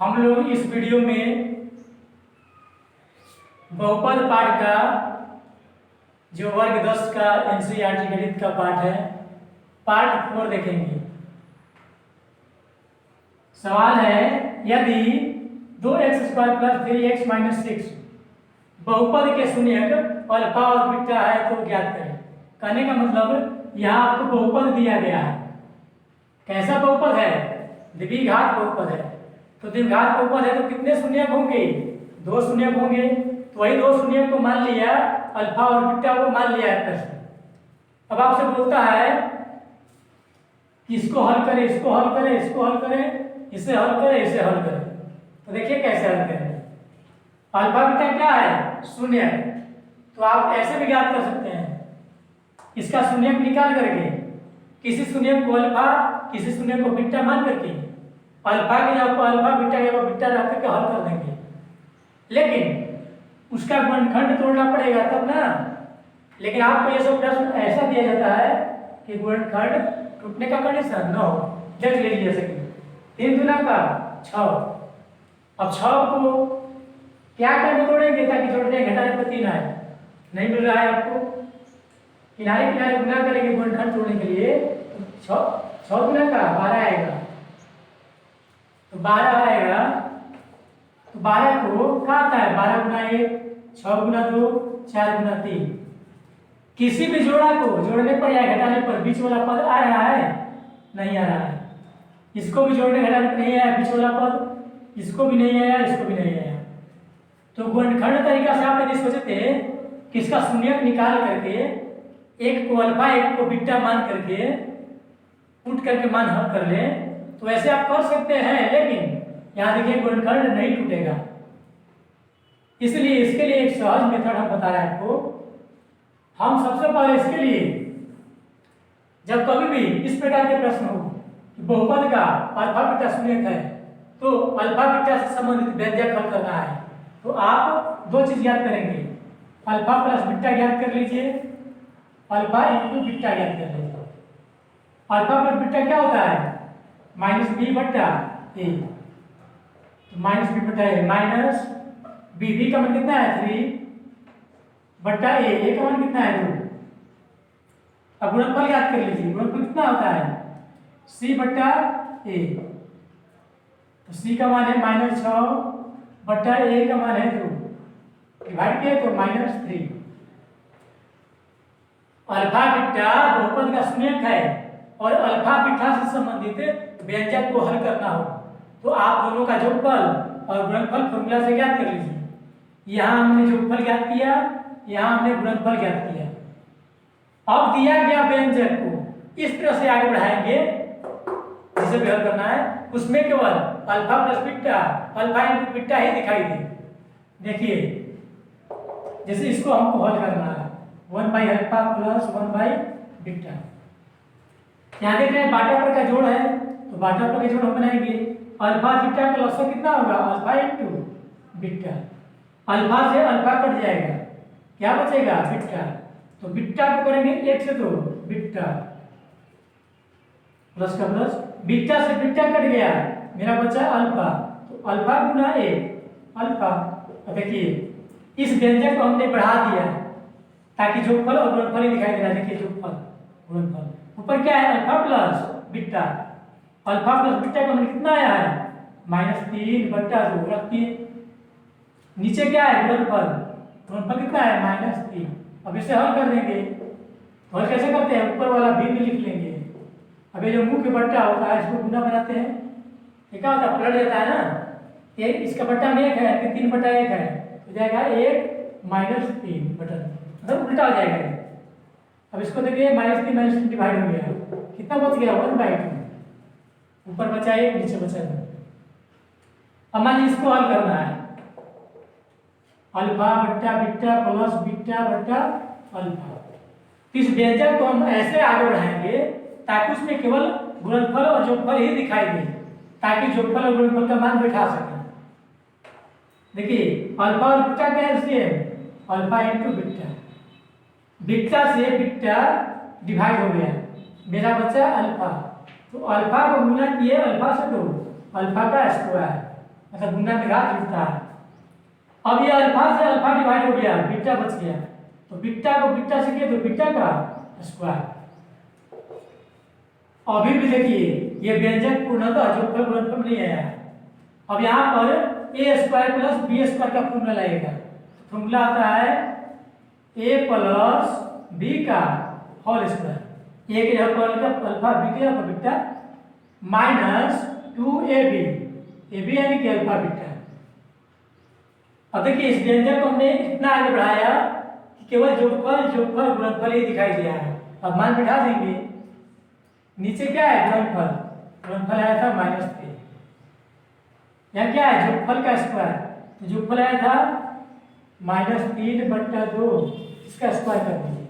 हम लोग इस वीडियो में बहुपद पाठ का जो वर्ग 10 का एनसीईआरटी गणित का पाठ है, पार्ट 4 देखेंगे। सवाल है, यदि 2x² + 3x - 6 बहुपद के शून्यक अल्फा और बीटा है तो ज्ञात करें। कहने का मतलब यहाँ आपको बहुपद दिया गया है। कैसा बहुपद है? द्विघात बहुपद है। तो द्विघात बहुपद है तो कितने शून्यक होंगे? 2 शून्यक होंगे। तो वही 2 शून्यक को मान लिया, अल्फा और बीटा को मान लिया है प्रश्न। अब आपसे बोलता है कि इसको हल करें, इसको हल करें, इसको हल करें, इसे हल करें, इसे हल करें। तो देखिए कैसे हल करें। अल्फा बीटा क्या है? शून्य। तो आप ऐसे भी ज्ञात कर सकते हैं, इसका शून्यक निकाल करके किसी शून्यक को अल्फा, किसी शून्यक को बीटा मान करके अल्फा की जगह पर अल्फा, बीटा की जगह पर बीटा रख करके हल कर देंगे। लेकिन उसका गुणनखंड तोड़ना पड़ेगा तब ना। लेकिन आपको ये सब प्रश्न ऐसा दिया जाता है कि गुणनखंड टूटने का कंडीशन न हो। देख लीजिए जैसे कि 3 दूना का 6। अब 6 को क्या करके तोड़ेंगे ताकि जोड़ने घटाने पर 3 आए? नहीं मिल रहा है आपको। किनारे किनारे गुना करेंगे गुणनखंड तोड़ने के लिए। 6 गुना का 12 आएगा। तो 12 आएगा। तो 12 को क्या आता है? 12 गुना 1, 6 गुना 2, 4 गुना 3। किसी भी जोड़ा को जोड़ने पर या घटाने पर बीच वाला पद आ रहा है? नहीं आ रहा है। इसको भी जोड़ने घटाने पर नहीं आया बीच वाला पद, इसको भी नहीं आया, इसको भी नहीं आया। तो गुणनखंड तरीका से आप यदि सोचते कि इसका शून्यक निकाल करके एक को अल्फा एक को बीटा मान करके उठ करके मान हल कर ले, तो ऐसे आप कर सकते हैं। लेकिन यहाँ देखिए गुणनखंड नहीं टूटेगा। इसलिए इसके लिए एक सहज मेथड हम बता रहे हैं आपको। हम सबसे पहले इसके लिए जब कभी भी इस प्रकार के प्रश्न हो कि बहुपद का अल्फा बीटा शून्यक है तो अल्फा बीटा से संबंधित व्यंजक हल करना है, तो आप 2 चीज याद करेंगे। अल्फा प्लस बीटा ज्ञात कर लीजिए, अल्फा इंटू बीटा ज्ञात कर लीजिए। अल्फा प्लस बीटा क्या होता है? -b/a। -b/a माइनस b का मान कितना है? 3/a। a का मान कितना है? 2। अब गुणनफल याद कर लीजिए। गुणनफल कितना होता है? c/a। तो c का मान है -6/a का मान है 2। डिवाइड किया तो -3। अल्फा बीटा बहुपद का शून्यक है और अल्फा बीटा से संबंधित व्यंजक को हल करना हो तो आप दोनों का जोगफल और गुणनफल फॉर्मूला से ज्ञात कर लीजिए। यहाँ हमने जोगफल ज्ञात किया, यहाँ हमने गुणनफल ज्ञात किया। अब दिया गया व्यंजक को इस तरह से आगे बढ़ाएंगे जिसे भी हल करना है, उसमें केवल alpha plus beta, alpha into beta ही दिखाई दे। देखिए जैसे इसको हमको हल करना है 1/अल्फा प्लस 1/बीटा। यहाँ देख रहे हैं बाटा पर का जोड़ है, तो बाटा पर का जोड़ हम बनाएंगे। अल्फा बीटा का लसागु कितना होगा? Alpha into beta. अल्फा से अल्फा कट जाएगा, क्या बचेगा? बीटा। तो बीटा को करेंगे 1 से 2, बीटा प्लस का प्लस, बीटा से बीटा कट गया, मेरा बचा अल्फा। तो अल्फा गुना 1 अल्फा। अब देखिए इस व्यंजक को हमने बढ़ा दिया ताकि जोगफल और गुणनफल ही दिखाई दे रहा है। देखिए जोगफल गुणनफल ऊपर क्या है? Alpha plus beta. Alpha plus beta का मान कितना आया है? -3/2 रख दिए। नीचे क्या है? गुणनफल। गुणनफल कितना है? -3। अब इसे हल कर देंगे। हल कैसे करते हैं? ऊपर वाला भिन्न लिख लेंगे। अब ये जो मुख्य बट्टा होता है इसको गुना बनाते हैं। ये क्या होता है? पलट जाता है ना। ये इसका बट्टा में 1 है, 3/1 है, तो जाएगा 1 -3 बटन, मतलब उल्टा हो जाएगा। अब इसको देखिए -3 -3 डिवाइड हो गया, कितना बच गया? 1/2। ऊपर बचा 1, नीचे बचा 2। अब मान लीजिए इसको हल करना है। अल्फा बट्टा बीटा प्लस बीटा बट्टा अल्फा। इस व्यंजक को हम ऐसे आगे बढ़ाएंगे ताकि उसमें केवल गुणनफल और जोगफल ही दिखाई दे, ताकि जोगफल और गुणनफल का मान बैठा सकें। देखिए अल्फा और बीटा क्या है? Same, alpha into beta. Beta से बीटा डिवाइड हो गया, मेरा बचा अल्फा। तो अल्फा को गुना किए अल्फा से 2, अल्फा का स्क्वायर मतलब गुना में घात जुड़ता है। अब ये अल्फा से अल्फा डिवाइड हो गया, बीटा बच गया, तो बीटा को बीटा से किया तो बीटा का स्क्वायर। अभी भी देखिए ये व्यंजक पूर्णतः जोड़फल गुणनफल नहीं आया। अब यहाँ पर ए स्क्वायर प्लस बी स्क्वायर का फॉर्मूला लगेगा। फॉर्मूला आता है ए प्लस बी का होल स्क्वायर, ए के जगह पर अल्फा, बी के जगह पर beta, minus 2ab, A B यानी कि अल्फा बीटा। अब देखिए इस व्यंजक को हमने इतना आगे बढ़ाया कि केवल जोड़फल जोड़फल गुणनफल ही दिखाई दिया है। अब मान बिठा देंगे, नीचे क्या है गुणनफल, गुणनफल आया था -3, यहाँ क्या है जोड़फल का स्क्वायर, तो जोड़फल आया था -3/2, इसका स्क्वायर कर दीजिए,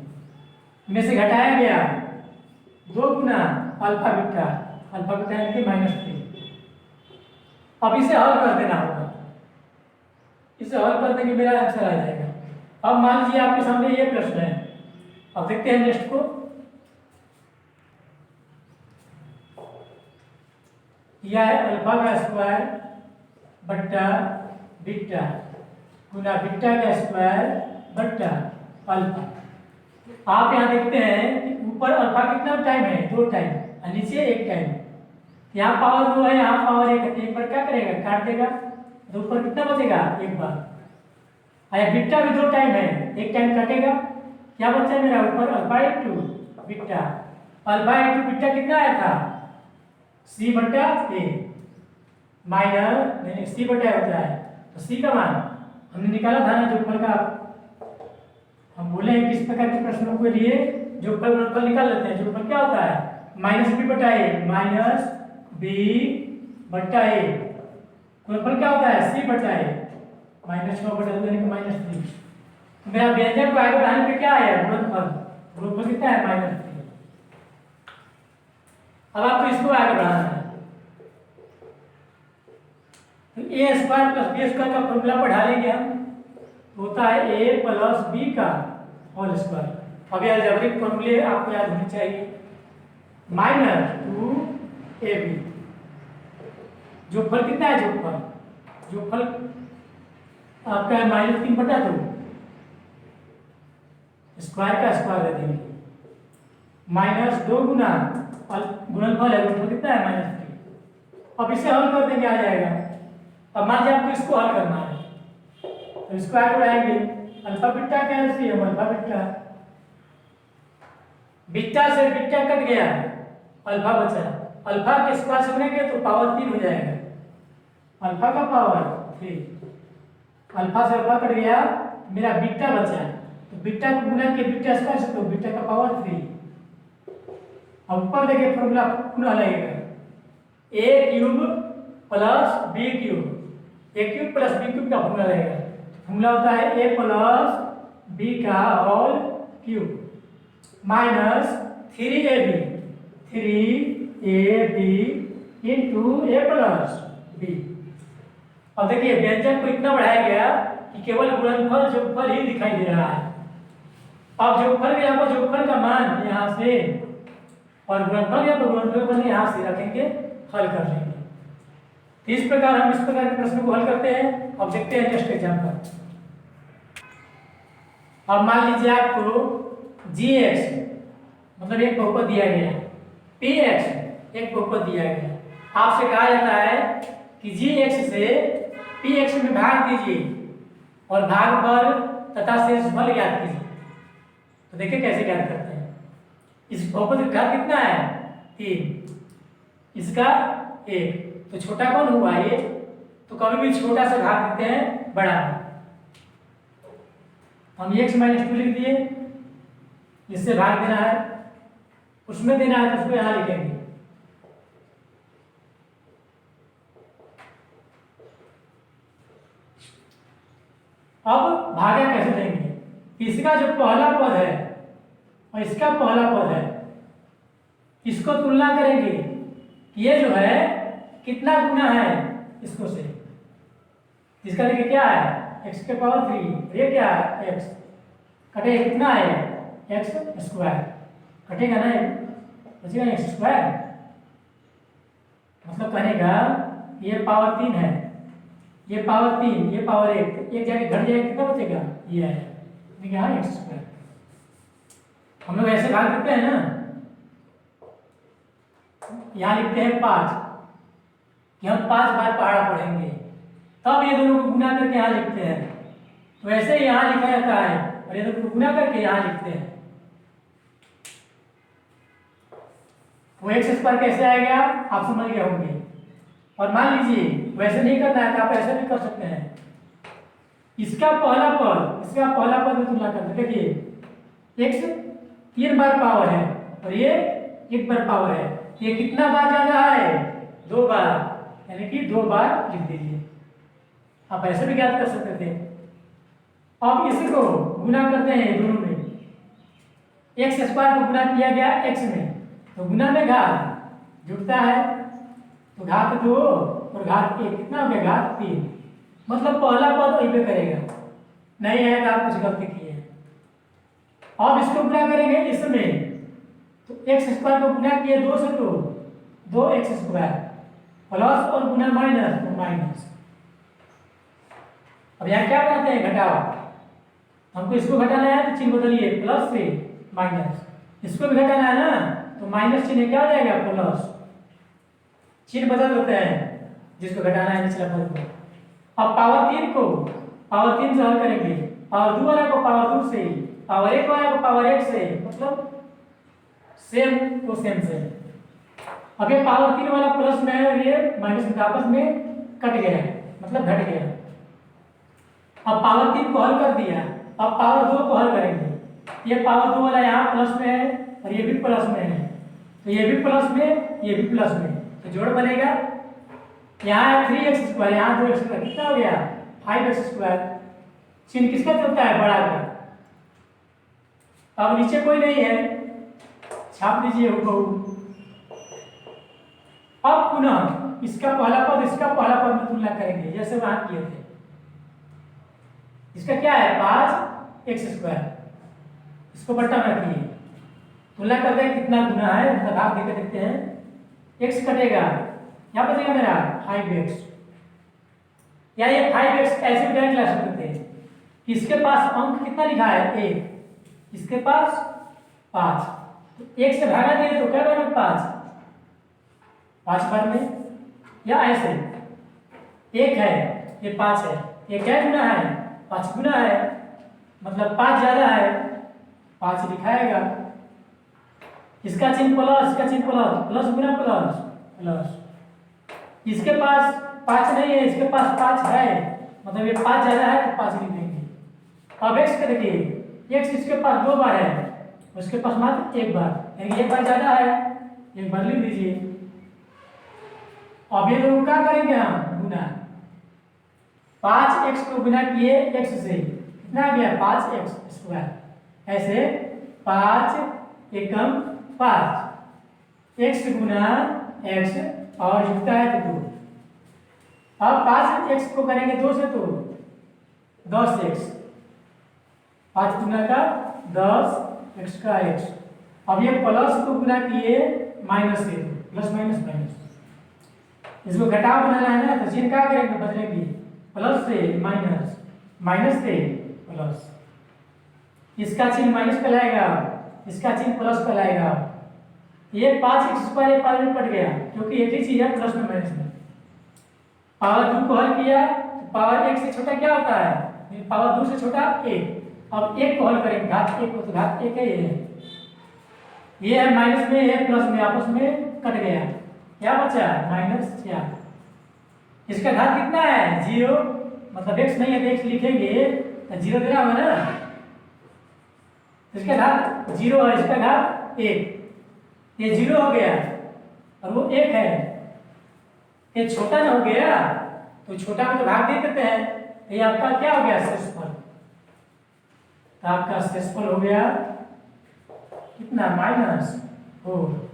में से घटाया गया 2 गुना अल्फा बीटा यानी कि -3। अब इसे हल कर देना होगा, इसे हल कर देंगे मेरा आंसर आ जाएगा। अब मान लीजिए आपके सामने ये प्रश्न है, अब देखते हैं नेक्स्ट को। यह है अल्फा का स्क्वायर बट्टा बीटा गुना बीटा का स्क्वायर बट्टा अल्फा। आप यहाँ देखते हैं कि ऊपर अल्फा कितना टाइम है, 2 टाइम, और नीचे 1 टाइम। यहाँ पावर 2 है, यहाँ पावर 1 है, तो एक बार क्या करेगा, काट देगा, तो ऊपर कितना बचेगा, 1 बार। अरे बीटा भी 2 टाइम है, 1 टाइम काटेगा, क्या बचा है मेरा, ऊपर alpha into beta, alpha into beta कितना आया था, c बटा a माइनस नहीं c बटा होता है, तो c का मान हमने निकाला था ना जोड़फल का। हम बोले हैं किस प्रकार के प्रश्नों के लिए जोड़फल गुणनफल निकाल लेते हैं। जोड़फल क्या होता है, -b बटा a माइनस b बटा a, गुणनफल क्या होता है, c बटा a -6 बटा 2 यानी कि -3। तो मेरा व्यंजक को आगे बढ़ाने पे क्या आया, गुणनफल, गुणनफल कितना है, -3। अब आपको इसको आगे बढ़ाना है, तो ए स्क्वायर प्लस बी स्क्वायर का फॉर्मूला पढ़ा लेंगे हम, होता है ए प्लस बी का होल स्क्वायर। अब ये अलजेब्रिक फॉर्मूले आपको याद होने चाहिए, -2ab, जोड़फल कितना है, जोड़फल आपका है -3/2, स्क्वायर का स्क्वायर दे देंगे, -2 गुना गुणनफल है, गुणनफल कितना है, -3। अब इसे हल कर देंगे, आ जाएगा। अब मान लीजिए आपको इसको हल करना है, तो इसको आगे बढ़ाएंगे, अल्फा बीटा का एलसीएम अल्फा बीटा, बीटा से बीटा कट गया, अल्फा बचा, अल्फा के स्क्वायर से गुणेंगे तो पावर 3 हो जाएगा, अल्फा का पावर 3, अल्फा से अल्फा कट गया, मेरा बीटा बचा, तो बीटा को गुना के बीटा स्क्वायर से, तो बीटा का पावर 3। अब ऊपर देखिए फॉर्मूला पुनः लगेगा, a cube plus b cube, a cube plus b cube का फॉर्मूला रहेगा। फॉर्मूला होता है a प्लस b का whole cube minus 3ab into a plus b। अब देखिए व्यंजक को इतना बढ़ाया गया कि केवल गुणनफल जोड़फल ही दिखाई दे रहा है। अब जोड़फल के यहाँ पर जोड़फल का मान यहाँ से और गुणनफल या तो गुणनफल को यहाँ से रखेंगे, हल कर लेंगे। इस प्रकार हम इस प्रकार के प्रश्न को हल करते हैं। अब देखते हैं नेक्स्ट एग्जांपल। अब मान लीजिए आपको gx मतलब एक बहुपद दिया गया, px एक बहुपद दिया गया, आपसे कहा जाता है कि gx से px में भाग दीजिए और भागफल तथा शेषफल ज्ञात कीजिए। तो देखिए कैसे ज्ञात करते हैं। इस बहुपद का घात कितना है, 3, इसका 1, तो छोटा कौन हुआ ये, तो कभी भी छोटा सा भाग देते हैं बड़ा में। हम x -2 लिख दिए, इससे भाग देना है, उसमें देना है तो उसको यहाँ लिखेंगे। अब भागा कैसे देंगे, इसका जो पहला पद है और इसका पहला पद है, इसको तुलना करेंगे कि ये जो है कितना गुना है इसको से, इसका देखिए क्या है x के पावर 3, ये क्या है x, कटेगा कितना है x स्क्वायर, कटेगा ना, बचेगा x स्क्वायर, मतलब कहेगा ये पावर 3 है ये पावर 3, ये पावर 1, तो एक जाके घट जाएगा, कितना बचेगा? ये आया, देखिए यहाँ एक्स स्क्वायर। हम लोग ऐसे भाग देते हैं ना, यहाँ लिखते हैं 5 कि हम 5 बार पहाड़ा पढ़ेंगे, तब ये दोनों को गुना करके यहाँ लिखते हैं। तो ऐसे ही यहाँ लिखा जाता है और ये दोनों को गुना करके यहाँ लिखते हैं। वो एक्स स्क्वायर कैसे आएगा आप समझ गए होंगे। और मान लीजिए वैसे नहीं करना है तो आप ऐसे भी कर सकते हैं। इसका पहला पद में तुलना करते, देखिए एक्स 3 बार पावर है और ये 1 बार पावर है, ये कितना बार ज्यादा है? 2 बार, यानी कि 2 बार लिख दीजिए। आप ऐसे भी ज्ञात कर सकते थे। अब इसको गुना करते हैं दोनों में, एक्स स्क्वायर को गुना किया गया एक्स में, तो गुना में घात जुड़ता है, तो घात 2 और घात 1 कितना हो गया? घात 3। मतलब पहला पद वहीं पे करेगा, नहीं है तो आप कुछ गलती किए। अब इसको गुना करेंगे इसमें, तो एक्स स्क्वायर को गुना किए 2 से, तो 2x स्क्वायर प्लस और गुना माइनस, तो माइनस। अब यहाँ क्या बनाते हैं? घटाव। हमको इसको घटाना है तो चिन्ह बदलिए, प्लस से माइनस। इसको भी घटाना है ना, तो माइनस चिन्ह क्या हो जाएगा? प्लस। चिन्ह बदल देते हैं जिसको घटाना है निचला पद को। अब पावर 3 को पावर 3 से हल करेंगे, पावर 2 वाला को पावर 2 से, पावर 1 वाला को पावर 1 से, मतलब सेम तो सेम से। अब ये पावर 3 वाला प्लस में है और ये माइनस में आपस में कट गया है, मतलब घट गया। अब पावर 3 को हल कर दिया, अब पावर 2 को हल करेंगे। ये पावर 2 वाला यहाँ प्लस में है और ये भी प्लस में है, तो ये भी प्लस में, ये भी प्लस में, तो जोड़ बनेगा। यहाँ 3x स्क्वायर, यहाँ 2x स्क्वायर, कितना हो गया? 5x square. चिन्ह किसका चलता है? बड़ा का। अब नीचे कोई नहीं है, छाप दीजिए हुबहू। अब पुनः इसका पहला पद इसका पहला पद में तुलना करेंगे, जैसे वहां किए थे। इसका क्या है? 5x स्क्वायर, इसको बट्टा में रखिए, तुलना करते हैं कितना गुना है, उसका भाग देकर देखते हैं। x कटेगा, यहाँ बचेगा मेरा 5x, या ये 5x ऐसे भी डायरेक्ट ला सकते थे कि इसके पास अंक कितना लिखा है? 1, इसके पास 5, तो 1 से भागा दिए तो क्या बना? 5 बार में, या ऐसे 1 है, ये 5 है, ये क्या गुना है? 5 गुना है, मतलब 5 ज्यादा है, 5 लिखाएगा। इसका चिन्ह प्लस, इसका चिन्ह प्लस, प्लस गुना प्लस, प्लस। इसके पास 5 नहीं है, इसके पास 5 है, मतलब ये 5 ज्यादा है तो 5 लिख देंगे। अब x का देखिए, x इसके पास 2 बार है, उसके पास मात्र 1 बार, यानी 1 बार ज्यादा है, 1 बार लिख दीजिए। अब ये दोनों क्या करेंगे? हम गुना, 5x को गुना किए x से, कितना आ गया? 5x square. ऐसे 5 एकम 5, x गुना x और जुड़ता है तो 2। अब 5x को करेंगे 2 से, तो 10x, 5 गुना का 10 x का x। अब ये प्लस को गुना किए माइनस से, प्लस माइनस माइनस। इसको घटाव बनाना है ना, तो चिन्ह क्या करेंगे? बदलेंगे, प्लस से माइनस, माइनस से प्लस। इसका चिन्ह माइनस कहलाएगा, इसका चिन्ह प्लस कहलाएगा। ये 5x स्क्वायर एक पावर में कट गया, क्योंकि एक ही चीज है, प्लस में माइनस में। पावर 2 को हल किया तो पावर 1 से छोटा क्या होता है? पावर 2 से छोटा 1। अब 1 को हल करेंगे, घात 1 को, तो घात 1 है, ये है माइनस में, ये प्लस में, आपस में कट गया, क्या बचा? -4। इसका घात कितना है? 0, मतलब x नहीं है तो x लिखेंगे तो 0 देना होगा ना। इसका घात 0 है, इसका घात 1, ये 0 हो गया और वो 1 है, ये छोटा ना हो गया, तो छोटा में तो भाग दे देते हैं, तो ये आपका क्या हो गया? शेषफल। तो आपका शेषफल हो गया कितना? -4।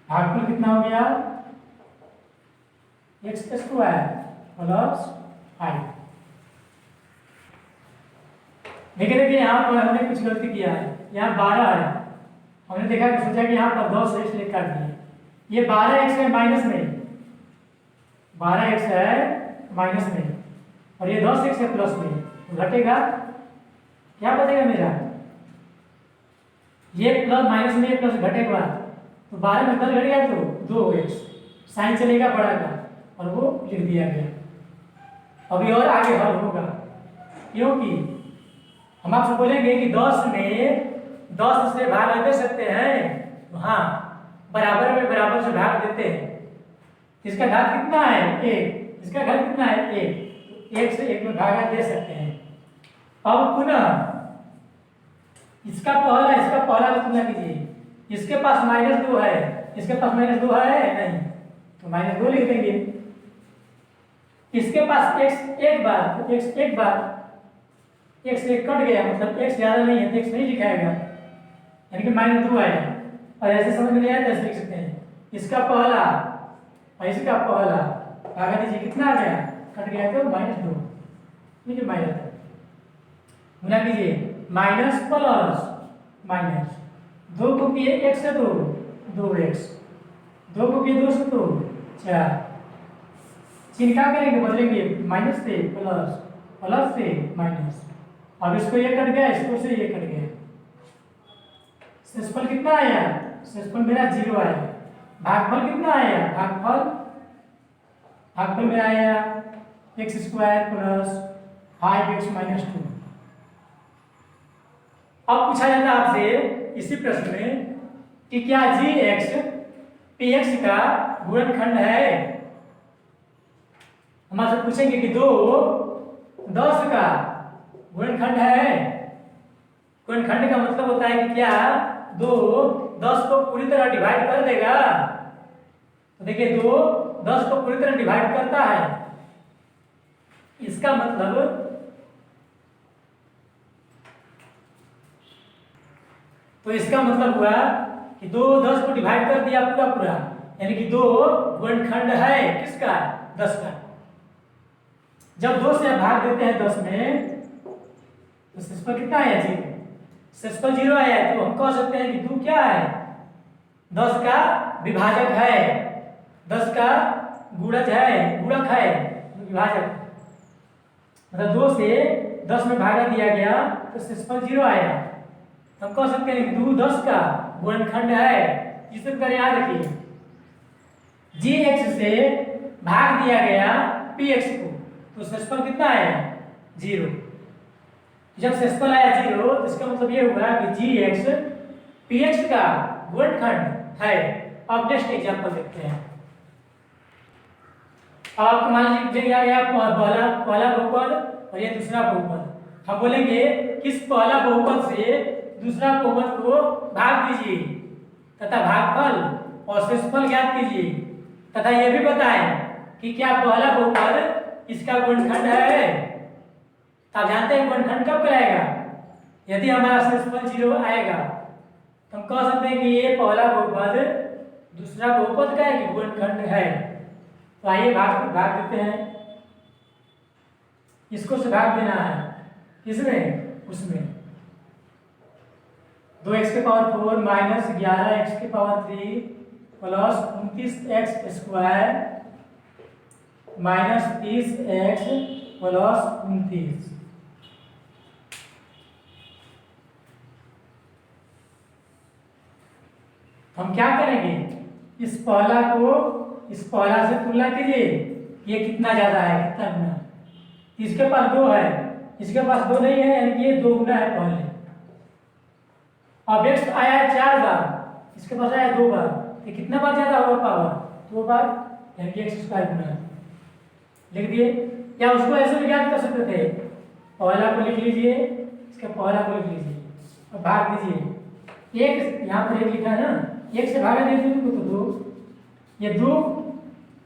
भागफल कितना हो गया? x square plus 5। देखिए यहाँ पर हमने कुछ गलती किया है, यहाँ 12 है, हमने देखा कि सोचा कि यहाँ पर 10 है इसलिए काट दिया। ये 12x है माइनस में, 12x है माइनस में, और ये 10x है प्लस में, तो घटेगा, क्या बचेगा मेरा, ये प्लस माइनस में ये प्लस घटेगा, तो 12 में 10 घट गया तो 2x, साइन चलेगा बड़ा का, और वो लिख दिया गया। अभी और आगे हल होगा, क्योंकि हम आपसे बोलेंगे कि 10 में 10 से भाग दे सकते हैं, तो हाँ बराबर में बराबर से भाग देते हैं। इसका घात कितना है 1, इसका घात कितना है 1, तो 1 से 1 में भागा दे सकते हैं। अब पुनः इसका पहला का तुलना कीजिए, इसके पास -2 है, इसके पास -2 है नहीं, तो -2 लिख देंगे। इसके पास x एक बार, तो x एक बार, x से कट गया, मतलब x ज्यादा नहीं है तो x नहीं लिखाएगा, यानी कि -2 आया। और ऐसे समझ में नहीं आया तो ऐसे लिख सकते हैं, इसका पहला और इसका पहला भागा दीजिए, कितना आ गया, कट गया तो -2, ठीक है, माइनस गुना कीजिए, माइनस प्लस माइनस, 2 को किए 1 से 2, 2x, 2 को किए 2 से 2, 4, चिन्ह क्या करेंगे, बदलेंगे, माइनस से प्लस, प्लस से माइनस। अब इसको ये कट गया, इसको से ये कट गया, शेषफल कितना आया, शेषफल मेरा 0 आया। भागफल कितना आया, भागफल मेरा आया x² प्लस 5x - 2। अब पूछा जाता है आपसे इसी प्रश्न में कि क्या gx px का गुणनखंड है। हम आपसे पूछेंगे कि 2 10 का गुणनखंड है। गुणनखंड का मतलब होता है कि क्या 2 10 को पूरी तरह डिवाइड कर देगा, तो देखिए 2 10 को पूरी तरह डिवाइड करता है, इसका मतलब हुआ कि 2 10 को डिवाइड कर दिया पूरा पूरा, यानी कि 2 गुणनखंड है किसका, 10 का। जब 2 से भाग देते हैं 10 में तो शेषफल कितना आया, 0, शेषफल 0 आया, तो हम कह सकते हैं कि 2 क्या है, 10 का विभाजक है, 10 का गुणज है, गुणक है, विभाजक, मतलब 2 से 10 में भागा दिया गया तो शेषफल 0 आया। हम कह सकते हैं कि 2 10 का गुणनखंड है। इस प्रकार याद रखिए, gx से भाग दिया गया px को, तो शेषफल कितना आया, 0। जब शेषफल आया 0 तो इसका मतलब ये हुआ कि gx px का गुणनखंड है। अब नेक्स्ट एग्जांपल देखते हैं। अब आपको मान लीजिए आ गया पहला बहुपद और ये दूसरा बहुपद। हम बोलेंगे किस पहला बहुपद से दूसरा बहुपद को भाग दीजिए तथा भागफल और शेषफल ज्ञात कीजिए, तथा यह भी बताएं कि क्या पहला बहुपद इसका गुणनखंड है। आप जानते हैं गुणनखंड कब कराएगा, यदि हमारा शेषफल 0 आएगा तो हम कह सकते हैं कि ये पहला बहुपद दूसरा बहुपद का एक गुणनखंड है। तो आइए भाग देते हैं, इसको से भाग देना है, किसमें, उसमें 2x के पावर 4 माइनस 11x के power 3 plus 29x² minus 30x plus 29। हम क्या करेंगे, इस पहला को इस पहला से तुलना कीजिए, ये कितना ज्यादा है, कितना गुना, इसके पास 2 है, इसके पास 2 नहीं है, यानी कि ये 2 गुना है पहले। अब x आया 4 बार, इसके पास आया 2 बार, तो कितना बार ज्यादा होगा पावर, 2 बार, यानी कि x² गुना लिख दिए। या उसको ऐसे भी ज्ञात कर सकते थे, पहला को लिख लीजिए, इसका पहला को लिख लीजिए और भाग दीजिए, एक यहाँ पर 1 लिखा है ना, 1 से भागा दीजिए तो 2, ये 2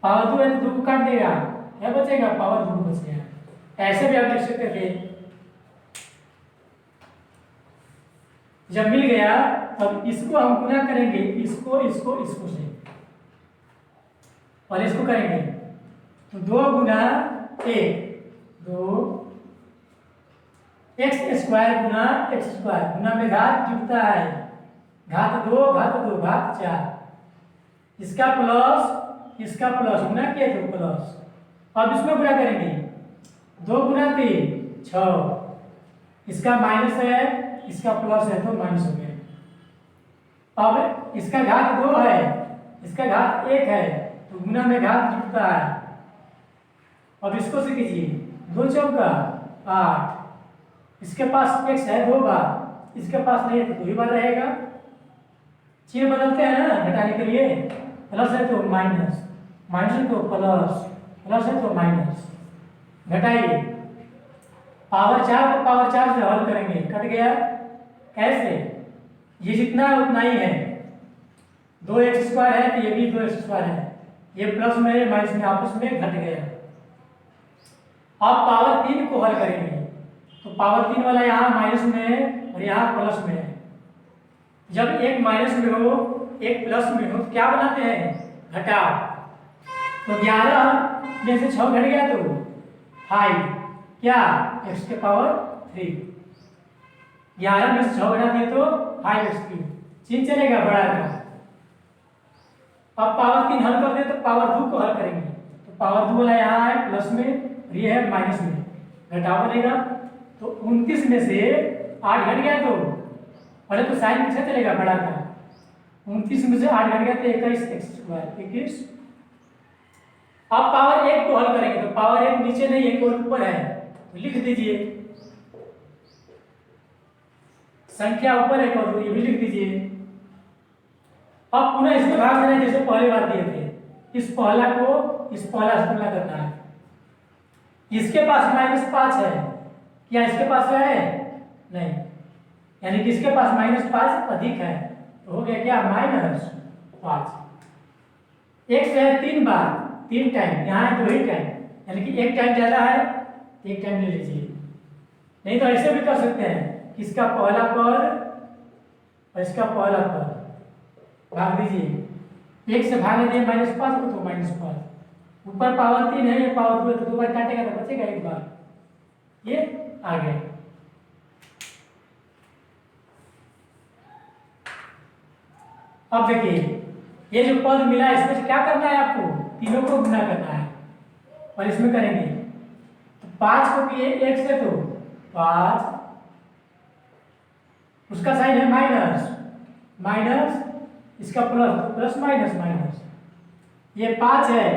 पावर 2 है तो 2 को काट देगा, क्या बचेगा, पावर 2 बचेगा। ऐसे भी आप लिख सकते थे। जब मिल गया तब इसको हम गुना करेंगे, इसको से, और इसको करेंगे तो 2 गुना 1 2 x² गुना x² गुना में घात जुड़ता है, घात 2 घात 4, इसका प्लस गुना किया तो प्लस, अब इसमें गुणा करेंगे, 2 गुना 3 6, इसका माइनस है इसका प्लस है तो माइनस हो गया। अब इसका घात 2 है इसका घात 1 है तो गुना में घात जुड़ता है। अब इसको से कीजिए, 2 चौका 8, इसके पास x है 2 बार, इसके पास नहीं है तो 2 ही बार रहेगा। चिन्ह बदलते हैं ना घटाने के लिए, प्लस है तो माइनस, माइनस है तो प्लस, प्लस है तो माइनस। घटाइए, पावर 4 को पावर 4 से हल करेंगे, कट गया। कैसे? ये जितना है उतना ही है, 2x स्क्वायर है तो ये भी 2x स्क्वायर है, ये प्लस में है माइनस में आपस में घट गया। अब पावर 3 को हल करेंगे तो पावर 3 वाला यहाँ माइनस में है और यहाँ प्लस में है। जब एक माइनस में हो एक प्लस में हो तो क्या बनाते हैं? घटाव। तो 11 में से 6 घट गया तो 5, क्या? x के पावर 3। 11 में से 6 घटा दिए तो 5x3, चिन्ह चलेगा बड़ा का। अब पावर 3 हल कर दे तो पावर 2 को हल करेंगे तो पावर 2 वाला यहाँ है प्लस में और ये है माइनस में, घटाव बनेगा। तो 29 में से 8 घट गया तो पहले तो साइन पीछे चलेगा बड़ा का, 29 में से 8 घट गया तो 21x²। अब पावर 1 को हल करेंगे तो पावर 1 नीचे नहीं है केवल ऊपर है तो लिख दीजिए, संख्या ऊपर है और ये भी लिख दीजिए। अब पुनः इसमें भाग देना जैसे पहले बार दिए थे, इस पहला को इस पहला से तुलना करना है। इसके पास -5 है, क्या इसके पास है? नहीं, यानी कि इसके पास -5 अधिक है तो हो गया क्या? -5। x है 3 बार, 3 टाइम, यहाँ है 2 ही टाइम, यानी कि 1 टाइम ज्यादा है, 1 टाइम ले लीजिए। नहीं तो ऐसे भी कर सकते हैं कि इसका पहला पद और इसका पहला पद भाग दीजिए, 1 से भाग दिए -5 को तो -5, ऊपर पावर 3 है ये पावर 2 है तो 2 बार काटेगा तो बचेगा 1 बार, ये आ गया। अब देखिए ये जो पद मिला इसमें से क्या करना है आपको? तीनों को गुना करना है और इसमें करेंगे तो 5 को किए 1 से तो 5, उसका साइन है माइनस, माइनस इसका प्लस, प्लस माइनस माइनस, ये 5 है,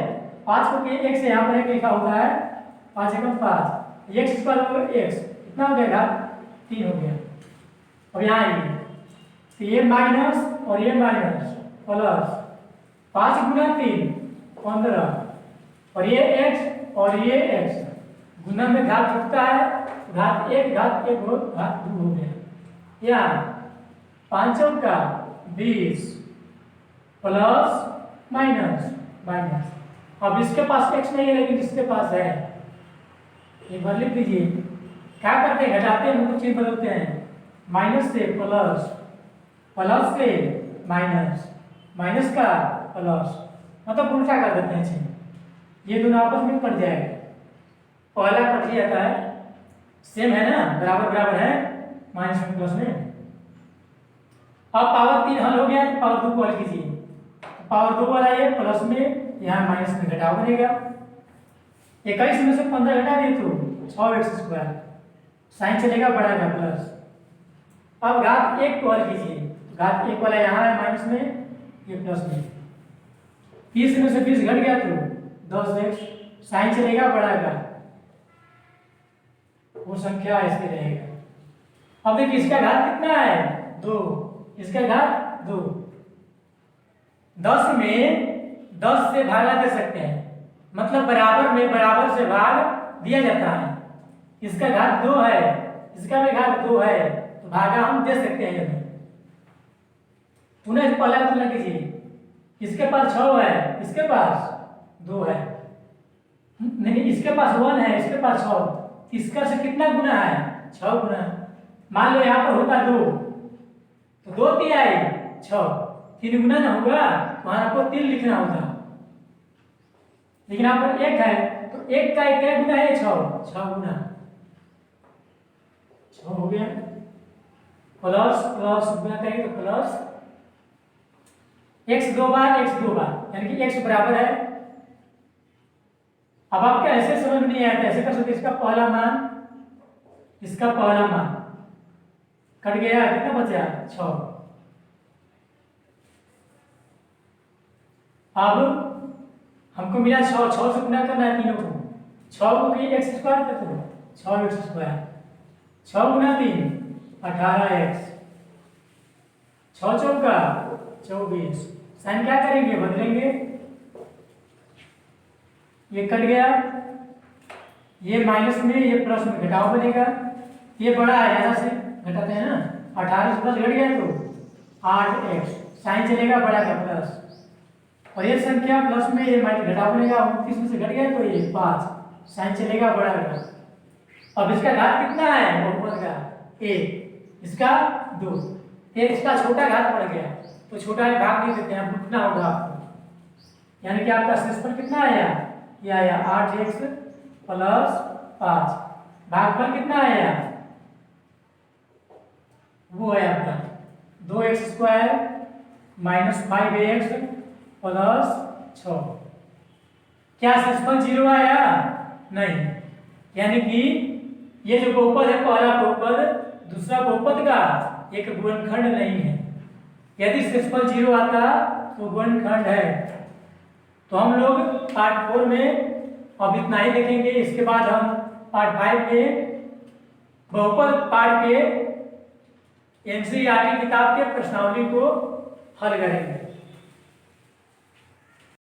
5 को किए 1 से यहाँ पर 1 लिखा हुआ है, 5 एकम 5, x स्क्वायर x कितना हो जाएगा? 3 हो गया। अब यहाँ आइए तो ये माइनस और ये माइनस प्लस 5 गुना 3 15 और ये x और ये x गुना में घात जुड़ता है, घात 1 घात 1 हो घात 2 हो गया। यहाँ 5 का 20 प्लस माइनस माइनस, अब इसके पास x नहीं है लेकिन इसके पास है, एक बार लिख दीजिए। क्या करते हैं? घटाते हैं मतलब चिन्ह बदलते हैं, माइनस से प्लस, प्लस से माइनस, माइनस का प्लस, मतलब उल्टा कर देते हैं चिन्ह, ये दोनों आपस में कट जाएगा, पहला कट जाता है, सेम है ना, बराबर बराबर है माइनस में प्लस में। अब पावर 3 हल हो गया तो पावर 2 को हल कीजिए, पावर 2 वाला ये प्लस में, यहाँ माइनस में घटाव बनेगा। 21 में से 15 घटा दिए तो 6x², साइन चलेगा बड़ा का प्लस। अब घात 1 को हल कीजिए, घात 1 वाला यहाँ है माइनस में, ये प्लस में, 30 में से 20 घट गया तो 10x, साइन चलेगा बड़ा का, वो संख्या ऐसे रहेगा। अब देखिए इसका घात कितना है? 2, इसका घात 2। 10 में 10 से भागा दे सकते हैं, मतलब बराबर में बराबर से भाग दिया जाता है। इसका घात 2 है, इसका भी घात 2 है तो भागा हम दे सकते हैं यदि। पुनः पहला तुलना कीजिए, इसके पास 6 है, इसके पास 2 है, नहीं इसके पास 1 है, इसके पास 6, इसका से कितना गुना है? 6 गुना। मान लो यहाँ पर होता 2 तो 2 तिहाई 6, 3 गुना ना होगा, वहां आपको 3 लिखना होगा, लेकिन यहाँ पर 1 है तो 1 का 1 गुना है 6 गुना, 6 हो गया। प्लस प्लस गुना करेंगे तो प्लस x 2 बार, यानी कि x बराबर है अब आपको ऐसे समझ में नहीं आया तो ऐसे कर सकते, इसका पहला मान, इसका पहला मान कट गया, कितना बचा 6। अब हमको मिला 6, 6 से गुना करना है तीनों को, 6 को कहीं एक्स स्क्वायर कर दो, 6 एक्स स्क्वायर, 6 गुना 3 18x, 6 चौका 24। साइन क्या करेंगे, बदलेंगे, ये कट गया, ये माइनस में ये प्लस में घटाव बनेगा, ये बड़ा है यहाँ से घटाते हैं ना, 18 से प्लस घट गया तो 8x, साइन चलेगा बड़ा का प्लस, और ये संख्या प्लस में ये माइनस घटाव बनेगा, 29 में से घट गया तो ये 5, साइन चलेगा बड़ा का। अब इसका घात कितना है बहुपद का 1, इसका 2, एक इसका छोटा घात बढ़ गया तो छोटा है भाग नहीं देते हैं, रुकना होगा आपको, यानी कि आपका शेषफल कितना आया, ये आया 8x प्लस 5, भागफल कितना आया, वो है आपका 2x square minus 5x plus 6। क्या शेषफल 0 आया, नहीं, यानी कि ये जो बहुपद है पहला बहुपद दूसरा बहुपद का एक गुणनखंड नहीं है। यदि शेषफल 0 आता तो गुणनखंड है। तो हम लोग पार्ट 4 में अब इतना ही देखेंगे, इसके बाद हम पार्ट 5 में बहुपद पार्ट के एनसीईआरटी किताब के प्रश्नावली को हल करेंगे।